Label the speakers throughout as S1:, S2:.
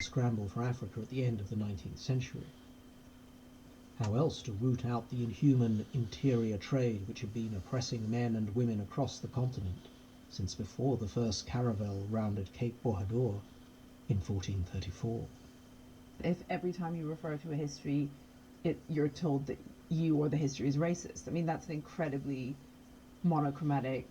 S1: scramble for Africa at the end of the 19th century. How else to root out the inhuman interior trade which had been oppressing men and women across the continent since before the first caravel rounded Cape Bojador in 1434?
S2: If every time you refer to a history, you're told that you or the history is racist, I mean, that's an incredibly monochromatic,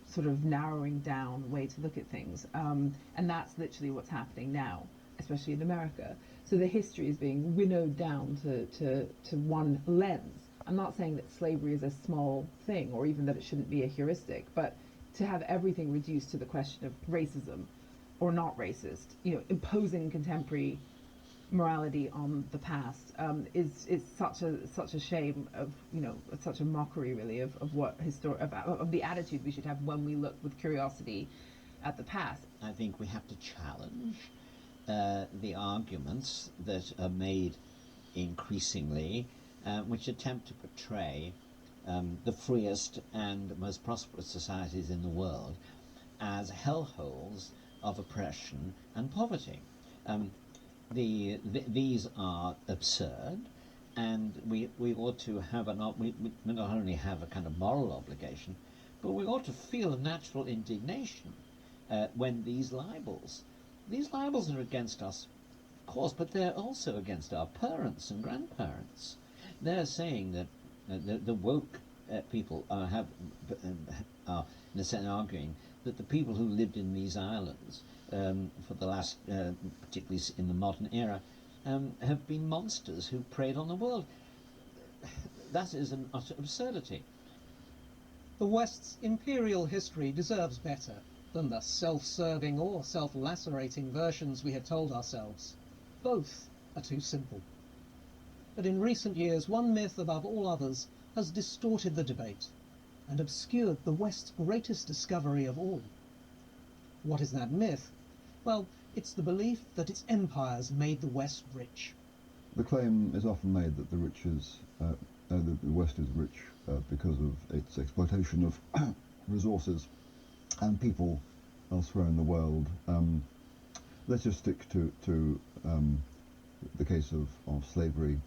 S2: sort of narrowing down way to look at things. And that's literally what's happening now, especially in America. So the history is being winnowed down to one lens. I'm not saying that slavery is a small thing or even that it shouldn't be a heuristic, but to have everything reduced to the question of racism or not racist, imposing contemporary morality on the past is such a shame of such a mockery really of what of the attitude we should have when we look with curiosity at the past.
S3: I think we have to challenge the arguments that are made increasingly, which attempt to portray the freest and most prosperous societies in the world as hellholes of oppression and poverty. These are absurd, and we ought to have we not only have a kind of moral obligation, but we ought to feel a natural indignation when these libels are against us, of course, but they're also against our parents and grandparents. They're saying that the woke people are in a sense arguing that the people who lived in these islands for the last, particularly in the modern era, have been monsters who preyed on the world. That is an utter absurdity.
S4: The West's imperial history deserves better than the self-serving or self-lacerating versions we had told ourselves. Both are too simple. But in recent years, one myth above all others has distorted the debate and obscured the West's greatest discovery of all. What is that myth? Well, it's the belief that its empires made the West rich.
S5: The claim is often made that the West is rich because of its exploitation of resources and people elsewhere in the world. Let's just stick to the case of slavery.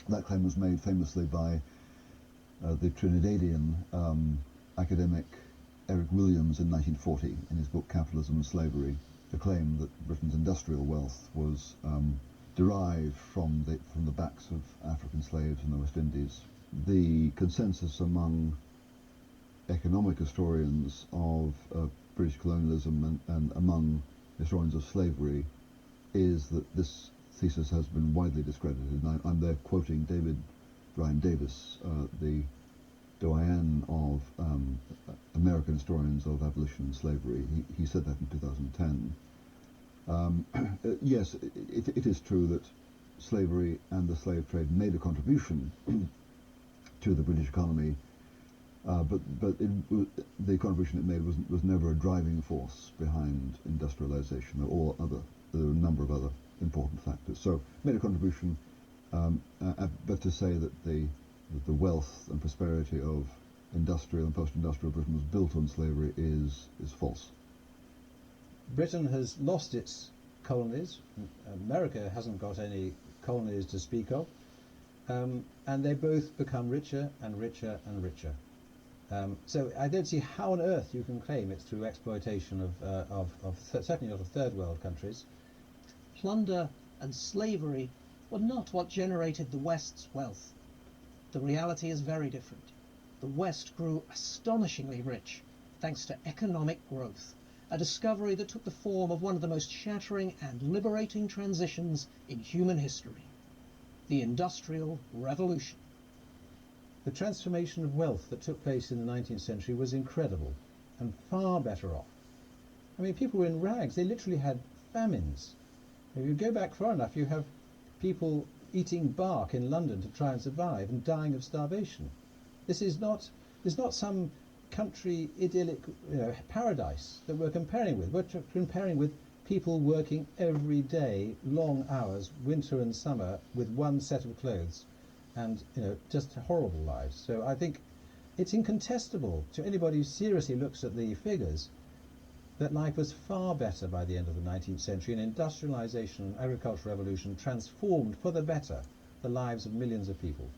S5: That claim was made famously by the Trinidadian academic Eric Williams in 1940 in his book Capitalism and Slavery. The claim that Britain's industrial wealth was derived from the backs of African slaves in the West Indies. The consensus among economic historians of British colonialism and among historians of slavery is that this thesis has been widely discredited. And I'm there quoting David Bryan Davis, the doyen of American historians of abolition and slavery. He said that in 2010. Yes, it is true that slavery and the slave trade made a contribution to the British economy, but the contribution it made was never a driving force behind industrialization. There are a number of other important factors. So made a contribution, but to say that the wealth and prosperity of industrial and post-industrial Britain was built on slavery is false.
S6: Britain has lost its colonies. America hasn't got any colonies to speak of, and they both become richer and richer and richer. So I don't see how on earth you can claim it's through exploitation of certainly not of third world countries.
S4: Plunder and slavery were not what generated the West's wealth. The reality is very different. The West grew astonishingly rich thanks to economic growth, a discovery that took the form of one of the most shattering and liberating transitions in human history, the Industrial Revolution.
S6: The transformation of wealth that took place in the 19th century was incredible and far better off. I mean, people were in rags. They literally had famines. If you go back far enough, you have people eating bark in London to try and survive and dying of starvation. This is not some country idyllic paradise that we're comparing with. We're comparing with people working every day, long hours, winter and summer, with one set of clothes, and just horrible lives. So I think it's incontestable to anybody who seriously looks at the figures that life was far better by the end of the 19th century, and industrialization and agricultural revolution transformed for the better the lives of millions of people.